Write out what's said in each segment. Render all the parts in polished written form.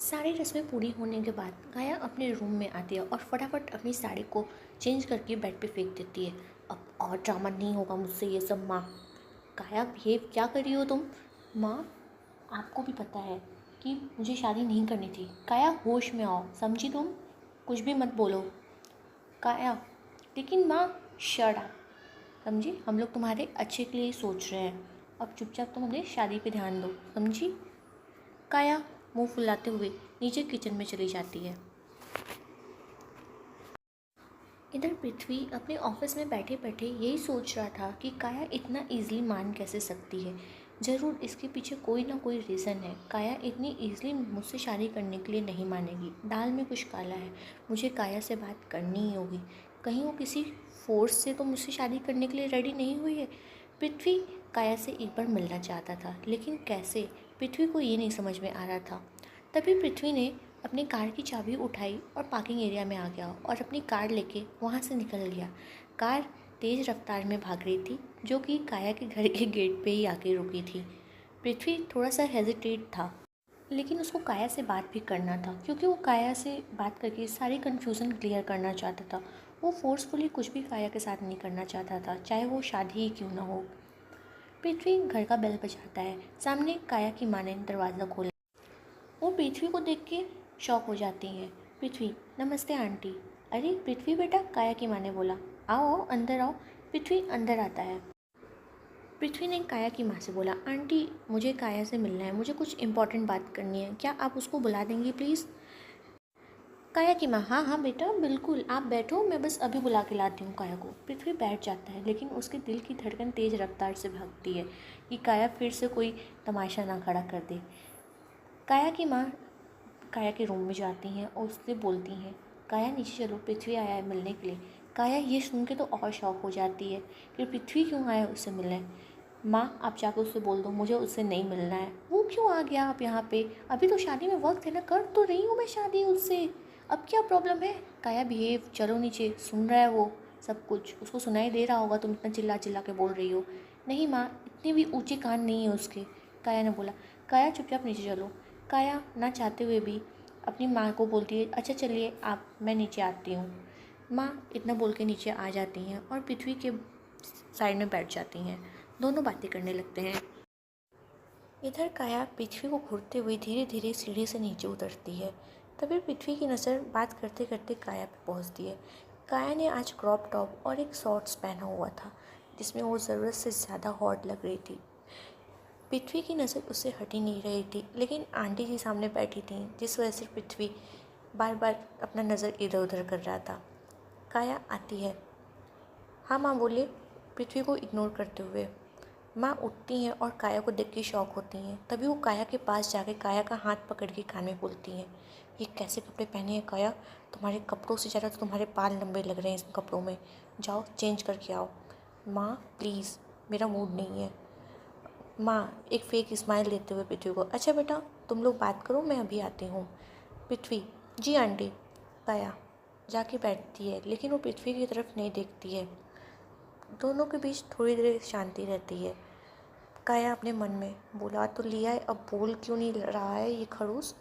सारी रस्में पूरी होने के बाद काया अपने रूम में आती है और फटाफट अपनी साड़ी को चेंज करके बेड पे फेंक देती है। अब और ड्रामा नहीं होगा मुझसे ये सब माँ। काया बिहेव क्या कर रही हो तुम? माँ, आपको भी पता है कि मुझे शादी नहीं करनी थी। काया होश में आओ, समझी तुम? कुछ भी मत बोलो। काया, लेकिन माँ, शट अप। समझी? हम लोग तुम्हारे अच्छे के लिए ही सोच रहे हैं। अब चुपचाप तुम अपनी शादी पे ध्यान दो, समझी? काया मुंह फुलाते हुए नीचे किचन में चली जाती है। इधर पृथ्वी अपने ऑफिस में बैठे बैठे यही सोच रहा था कि काया इतना इजीली मान कैसे सकती है। ज़रूर इसके पीछे कोई ना कोई रीज़न है। काया इतनी इजीली मुझसे शादी करने के लिए नहीं मानेगी। दाल में कुछ काला है। मुझे काया से बात करनी ही होगी। कहीं वो किसी फोर्स से तो मुझसे शादी करने के लिए रेडी नहीं हुई है। पृथ्वी काया से एक बार मिलना चाहता था, लेकिन कैसे, पृथ्वी को ये नहीं समझ में आ रहा था। तभी पृथ्वी ने अपनी कार की चाबी उठाई और पार्किंग एरिया में आ गया और अपनी कार लेके वहाँ से निकल गया। कार तेज़ रफ्तार में भाग रही थी, जो कि काया के घर के गेट पे ही आके रुकी थी। पृथ्वी थोड़ा सा हेजिटेट था, लेकिन उसको काया से बात भी करना था, क्योंकि वो काया से बात करके सारी कन्फ्यूज़न क्लियर करना चाहता था। वो फोर्सफुली कुछ भी काया के साथ नहीं करना चाहता था, चाहे वो शादी ही क्यों ना हो। पृथ्वी घर का बेल बजाता है। सामने काया की माँ ने दरवाज़ा खोला। वो पृथ्वी को देख के शॉक हो जाती हैं। पृथ्वी, नमस्ते आंटी। अरे पृथ्वी बेटा, काया की माँ ने बोला। आओ आओ, अंदर आओ। पृथ्वी अंदर आता है। पृथ्वी ने काया की माँ से बोला, आंटी मुझे काया से मिलना है, मुझे कुछ इंपॉर्टेंट बात करनी है, क्या आप उसको बुला देंगी प्लीज़? काया की माँ, हाँ हाँ बेटा बिल्कुल, आप बैठो, मैं बस अभी बुला के लाती हूँ काया को। पृथ्वी बैठ जाता है, लेकिन उसके दिल की धड़कन तेज़ रफ्तार से भागती है कि काया फिर से कोई तमाशा ना खड़ा कर दे। काया की माँ काया के रूम में जाती हैं और उससे बोलती हैं, काया नीचे चलो, पृथ्वी आया है मिलने के लिए। काया ये सुन के तो और शॉक हो जाती है कि पृथ्वी क्यों आया उससे मिलने। माँ, आप जाकर उससे बोल दो मुझे उससे नहीं मिलना है। वो क्यों आ गया आप यहाँ पे? अभी तो शादी में वक्त है ना, कर तो रही हूँ मैं शादी उससे, अब क्या प्रॉब्लम है? काया बिहेव, चलो नीचे, सुन रहा है वो सब कुछ, उसको सुनाई दे रहा होगा तुम इतना चिल्ला चिल्ला के बोल रही हो। नहीं माँ, इतने भी ऊँचे कान नहीं है उसके, काया ने बोला। काया चुपचाप नीचे चलो। काया ना चाहते हुए भी अपनी माँ को बोलती है, अच्छा चलिए आप, मैं नीचे आती हूँ। माँ इतना बोल के नीचे आ जाती हैं और पृथ्वी के साइड में बैठ जाती हैं। दोनों बातें करने लगते हैं। इधर काया पृथ्वी को घूरते हुए धीरे धीरे सीढ़ी से नीचे उतरती है। तभी पृथ्वी की नज़र बात करते करते काया पे पहुँचती है। काया ने आज क्रॉप टॉप और एक शॉर्ट्स पहना हुआ था, जिसमें वो ज़रूरत से ज़्यादा हॉट लग रही थी। पृथ्वी की नज़र उससे हट ही नहीं रही थी, लेकिन आंटी जी सामने बैठी थी, जिस वजह से पृथ्वी बार बार अपना नज़र इधर उधर कर रहा था। काया आती है। हाँ माँ बोलिए, पृथ्वी को इग्नोर करते हुए। माँ उठती हैं और काया को देख के शॉक होती हैं। तभी वो काया के पास जाके काया का हाथ पकड़ के कान में बोलती हैं, ये कैसे कपड़े पहने हैं काया? तुम्हारे कपड़ों से ज़्यादा तो तुम्हारे बाल लंबे लग रहे हैं इन कपड़ों में, जाओ चेंज करके आओ। माँ प्लीज़, मेरा मूड नहीं है। माँ एक फेक स्माइल देते हुए पृथ्वी को, अच्छा बेटा तुम लोग बात करो, मैं अभी आती हूँ। पृथ्वी, जी आंटी। काया जाके बैठती है, लेकिन वो पृथ्वी की तरफ नहीं देखती है। दोनों के बीच थोड़ी देर शांति रहती है। काया अपने मन में, बुला तो लिया है, अब बोल क्यों नहीं रहा है ये खड़ूस?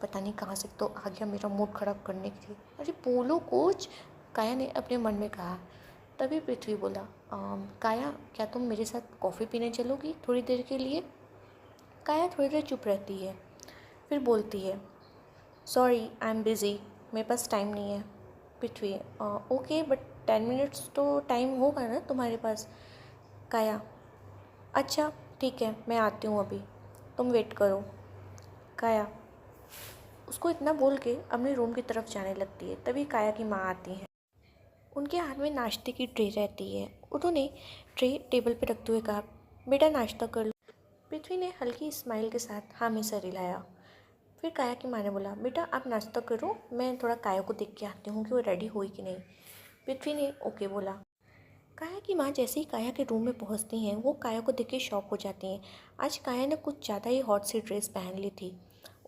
पता नहीं कहाँ से तो आ गया मेरा मूड ख़राब करने के लिए। अरे बोलो कुछ, काया ने अपने मन में कहा। तभी पृथ्वी बोला, काया क्या तुम मेरे साथ कॉफ़ी पीने चलोगी थोड़ी देर के लिए? काया थोड़ी देर चुप रहती है, फिर बोलती है, सॉरी आई एम बिज़ी, मेरे पास टाइम नहीं है। पृथ्वी, ओके बट 10 मिनट्स तो टाइम होगा ना तुम्हारे पास? काया, अच्छा ठीक है मैं आती हूँ अभी, तुम वेट करो। काया उसको इतना बोल के अपने रूम की तरफ जाने लगती है। तभी काया की माँ आती हैं। उनके हाथ में नाश्ते की ट्रे रहती है। उन्होंने ट्रे टेबल पर रखते हुए कहा, बेटा नाश्ता कर लो। पृथ्वी ने हल्की स्माइल के साथ हाँ में सर हिलाया। फिर काया की माँ ने बोला, बेटा आप नाश्ता करो, मैं थोड़ा काया को देख के आती हूँ कि वो रेडी हुई कि नहीं। पृथ्वी ने ओके बोला। काया की माँ जैसे ही काया के रूम में पहुँचती हैं, वो काया को देख के शॉक हो जाती हैं। आज काया ने कुछ ज़्यादा ही हॉट सी ड्रेस पहन ली थी।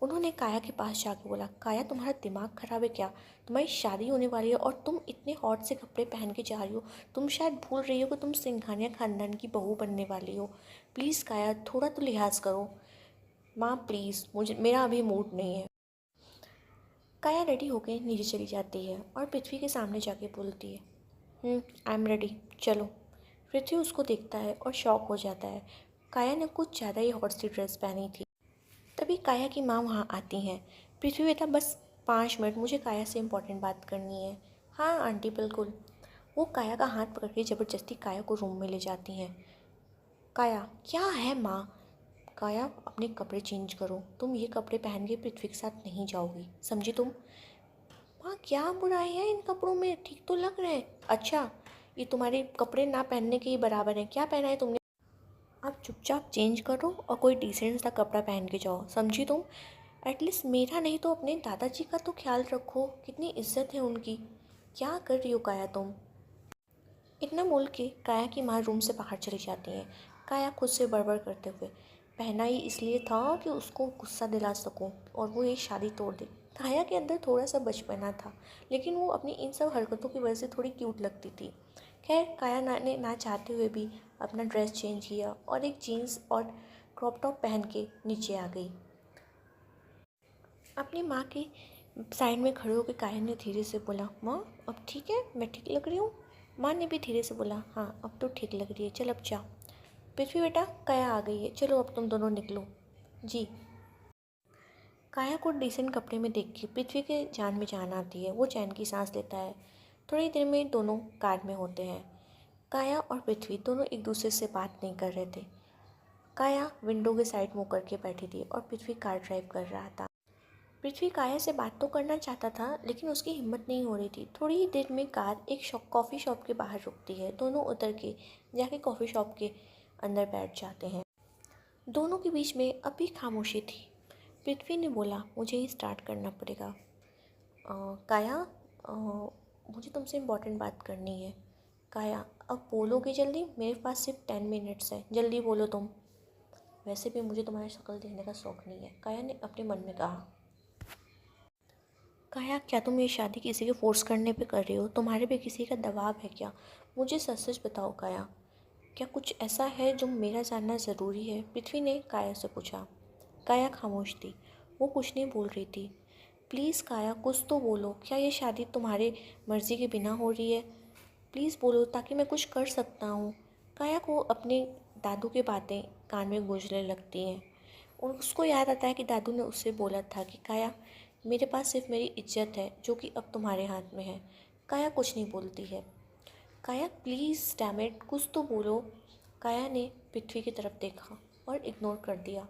उन्होंने काया के पास जाके बोला, काया तुम्हारा दिमाग ख़राब है क्या? तुम्हारी शादी होने वाली है और तुम इतने हॉट से कपड़े पहन के जा रही हो। तुम शायद भूल रही हो कि तुम सिंघानिया ख़ानदान की बहू बनने वाली हो। प्लीज़ काया थोड़ा तो लिहाज़ करो। माँ प्लीज़, मुझे मेरा अभी मूड नहीं है। काया रेडी होकर नीचे चली जाती है और पृथ्वी के सामने जाके बोलती है, आई एम रेडी, चलो। पृथ्वी उसको देखता है और शॉक हो जाता है। काया ने कुछ ज़्यादा ही हॉट सी ड्रेस पहनी थी। तभी काया की माँ वहाँ आती हैं। पृथ्वी बेटा बस 5 मिनट, मुझे काया से इम्पोर्टेंट बात करनी है। हाँ आंटी बिल्कुल। वो काया का हाथ पकड़ के ज़बरदस्ती काया को रूम में ले जाती हैं। काया, क्या है माँ? काया, अपने कपड़े चेंज करो, तुम ये कपड़े पहन के पृथ्वी के साथ नहीं जाओगी, समझी तुम? माँ क्या बुराई है इन कपड़ों में, ठीक तो लग रहे हैं। अच्छा, ये तुम्हारे कपड़े ना पहनने के ही बराबर हैं, क्या पहना है तुमने? आप चुपचाप चेंज करो और कोई डिसेंट सा कपड़ा पहन के जाओ, समझी तुम? एटलीस्ट मेरा नहीं तो अपने दादाजी का तो ख्याल रखो, कितनी इज्जत है उनकी। क्या कर रही हो काया तुम? इतना बोल के काया की माँ रूम से बाहर चली जाती है। काया खुद से बड़बड़ करते हुए, पहना ही इसलिए था कि उसको गुस्सा दिला सकूं और वो ये शादी तोड़ दे। काया के अंदर थोड़ा सा बचपना था, लेकिन वो अपनी इन सब हरकतों की वजह से थोड़ी क्यूट लगती थी। खैर काया ने ना चाहते हुए भी अपना ड्रेस चेंज किया और एक जीन्स और क्रॉप टॉप पहन के नीचे आ गई। अपनी माँ के साइड में खड़े होकर काया ने धीरे से बोला, माँ अब ठीक है, मैं ठीक लग रही हूँ? माँ ने भी धीरे से बोला, हाँ अब तो ठीक लग रही है, चल अब जा। पृथ्वी बेटा काया आ गई है, चलो अब तुम दोनों निकलो। जी। काया को डिसेंट कपड़े में देख के पृथ्वी के जान में जान आती है। वो चैन की सांस लेता है। थोड़ी देर में दोनों कार में होते हैं। काया और पृथ्वी दोनों एक दूसरे से बात नहीं कर रहे थे। काया विंडो के साइड मुँह करके बैठी थी और पृथ्वी कार ड्राइव कर रहा था। पृथ्वी काया से बात तो करना चाहता था, लेकिन उसकी हिम्मत नहीं हो रही थी। थोड़ी ही देर में कार एक कॉफ़ी शॉप के बाहर रुकती है। दोनों उतर के जाके कॉफ़ी शॉप के अंदर बैठ जाते हैं। दोनों के बीच में अब भी खामोशी थी। पृथ्वी ने बोला, मुझे ही स्टार्ट करना पड़ेगा। काया, मुझे तुमसे इम्पोर्टेंट बात करनी है। काया, अब बोलोगे जल्दी, मेरे पास सिर्फ 10 मिनट्स है, जल्दी बोलो तुम। वैसे भी मुझे तुम्हारी शक्ल देखने का शौक़ नहीं है, काया ने अपने मन में कहा। काया, क्या तुम ये शादी किसी के फोर्स करने पे कर रही हो? तुम्हारे पे किसी का दबाव है क्या? मुझे सच सच बताओ काया, क्या कुछ ऐसा है जो मेरा जानना ज़रूरी है? पृथ्वी ने काया से पूछा। काया खामोश थी, वो कुछ नहीं बोल रही थी। प्लीज़ काया कुछ तो बोलो, क्या ये शादी तुम्हारे मर्ज़ी के बिना हो रही है? प्लीज़ बोलो ताकि मैं कुछ कर सकता हूँ। काया को अपने दादू की बातें कान में गूंजने लगती हैं और उसको याद आता है कि दादू ने उससे बोला था कि काया, मेरे पास सिर्फ मेरी इज्जत है जो कि अब तुम्हारे हाथ में है। काया कुछ नहीं बोलती है। काया प्लीज़ डैम इट, कुछ तो बोलो। काया ने पृथ्वी की तरफ देखा और इग्नोर कर दिया।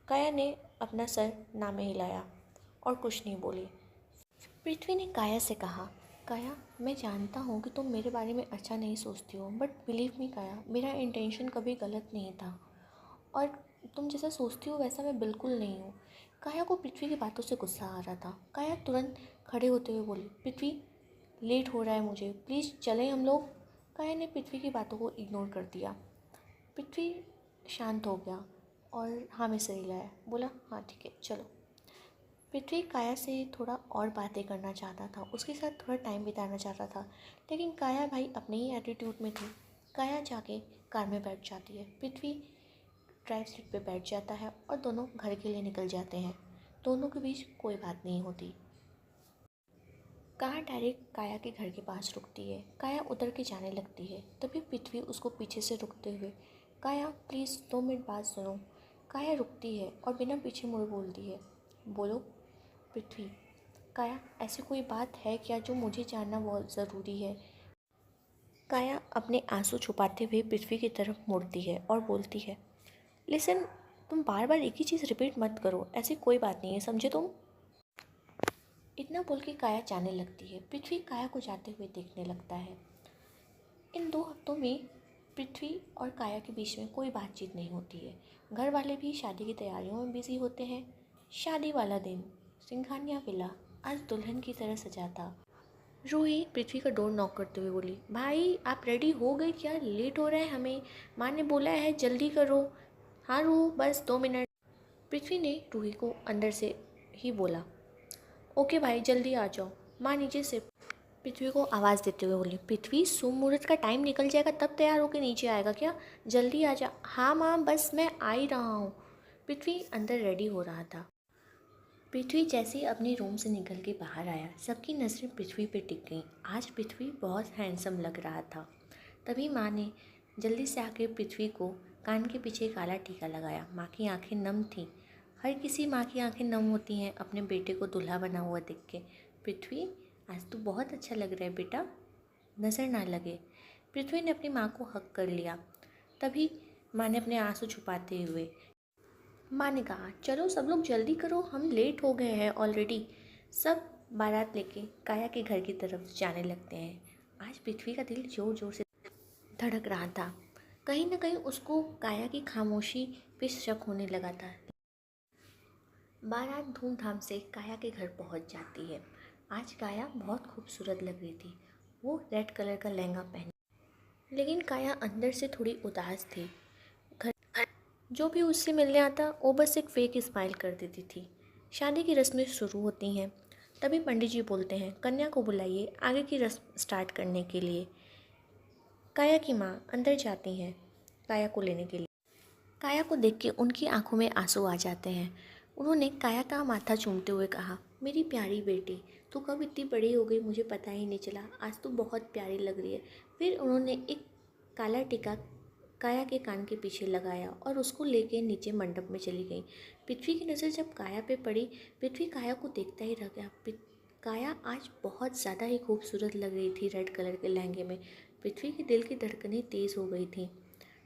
काया ने अपना सर ना में हिलाया और कुछ नहीं बोली। पृथ्वी ने काया से कहा, काया मैं जानता हूँ कि तुम मेरे बारे में अच्छा नहीं सोचती हो, बट बिलीव मी काया, मेरा इंटेंशन कभी गलत नहीं था और तुम जैसा सोचती हो वैसा मैं बिल्कुल नहीं हूँ। काया को पृथ्वी की बातों से गुस्सा आ रहा था। काया तुरंत खड़े होते हुए बोली, पृथ्वी लेट हो रहा है मुझे, प्लीज़ चलें हम लोग। काया ने पृथ्वी की बातों को इग्नोर कर दिया। पृथ्वी शांत हो गया और हाँ में सिर हिलाया, बोला हाँ ठीक है चलो। पृथ्वी काया से थोड़ा और बातें करना चाहता था, उसके साथ थोड़ा टाइम बिताना चाहता था, लेकिन काया भाई अपने ही एटीट्यूड में थी। काया जाके कार में बैठ जाती है। पृथ्वी ड्राइव सीट पे बैठ जाता है और दोनों घर के लिए निकल जाते हैं। दोनों के बीच कोई बात नहीं होती। कार डायरेक्ट काया के घर के पास रुकती है। काया उतर के जाने लगती है, तभी पृथ्वी उसको पीछे से रुकते हुए, काया प्लीज़ 2 मिनट बात सुनो। काया रुकती है और बिना पीछे मुड़ बोलती है, बोलो। पृथ्वी, काया ऐसी कोई बात है क्या जो मुझे जानना बहुत ज़रूरी है? काया अपने आंसू छुपाते हुए पृथ्वी की तरफ मुड़ती है और बोलती है, लिसन, तुम बार बार एक ही चीज़ रिपीट मत करो, ऐसी कोई बात नहीं है, समझे तुम? इतना बोल के काया जाने लगती है। पृथ्वी काया को जाते हुए देखने लगता है। इन 2 हफ्तों में पृथ्वी और काया के बीच में कोई बातचीत नहीं होती है। घर वाले भी शादी की तैयारियों में बिजी होते हैं। शादी वाला दिन सिंघानिया विला आज दुल्हन की तरह सजा था। रूही पृथ्वी का डोर नॉक करते हुए बोली, भाई आप रेडी हो गए क्या? लेट हो रहा है हमें, माँ ने बोला है जल्दी करो। हाँ रूह, बस 2 मिनट। पृथ्वी ने रूही को अंदर से ही बोला, ओके भाई जल्दी आ जाओ। माँ नीचे से पृथ्वी को आवाज़ देते हुए बोली, पृथ्वी शुभ मुहूर्त का टाइम निकल जाएगा तब तैयार होकर नीचे आएगा क्या? जल्दी आ जा। हाँ माँ बस मैं आ ही रहा हूँ। पृथ्वी अंदर रेडी हो रहा था। पृथ्वी जैसे ही अपने रूम से निकल के बाहर आया, सबकी नज़रें पृथ्वी पे टिक गईं। आज पृथ्वी बहुत हैंडसम लग रहा था। तभी माँ ने जल्दी से आके पृथ्वी को कान के पीछे काला टीका लगाया। माँ की आंखें नम थीं। हर किसी माँ की आंखें नम होती हैं अपने बेटे को दूल्हा बना हुआ देख के। पृथ्वी, आज तो बहुत अच्छा लग रहा है बेटा, नज़र ना लगे। पृथ्वी ने अपनी माँ को हग कर लिया। तभी माँ ने अपने आंसू छुपाते हुए माँ ने कहा, चलो सब लोग जल्दी करो, हम लेट हो गए हैं ऑलरेडी। सब बारात लेके काया के घर की तरफ जाने लगते हैं। आज पृथ्वी का दिल जोर जोर से धड़क रहा था। कहीं ना कहीं उसको काया की खामोशी पे शक होने लगा था। बारात धूमधाम से काया के घर पहुंच जाती है। आज काया बहुत खूबसूरत लग रही थी। वो रेड कलर का लहंगा पहनी, लेकिन काया अंदर से थोड़ी उदास थी। घर जो भी उससे मिलने आता वो बस एक फेक स्माइल कर देती थी। शादी की रस्में शुरू होती हैं। तभी पंडित जी बोलते हैं, कन्या को बुलाइए आगे की रस्म स्टार्ट करने के लिए। काया की माँ अंदर जाती हैं काया को लेने के लिए। काया को देख के उनकी आंखों में आंसू आ जाते हैं। उन्होंने काया का माथा चूमते हुए कहा, मेरी प्यारी बेटी, तू कब इतनी बड़ी हो गई मुझे पता ही नहीं चला, आज तू बहुत प्यारी लग रही है। फिर उन्होंने एक काला टीका काया के कान के पीछे लगाया और उसको लेके नीचे मंडप में चली गई। पृथ्वी की नज़र जब काया पे पड़ी, पृथ्वी काया को देखता ही रह गया। काया आज बहुत ज़्यादा ही खूबसूरत लग रही थी रेड कलर के लहंगे में। पृथ्वी के दिल की धड़कनें तेज़ हो गई थी।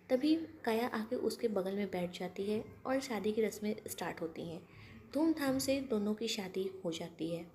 तभी काया आके उसके बगल में बैठ जाती है और शादी की रस्में स्टार्ट होती हैं। धूमधाम से दोनों की शादी हो जाती है।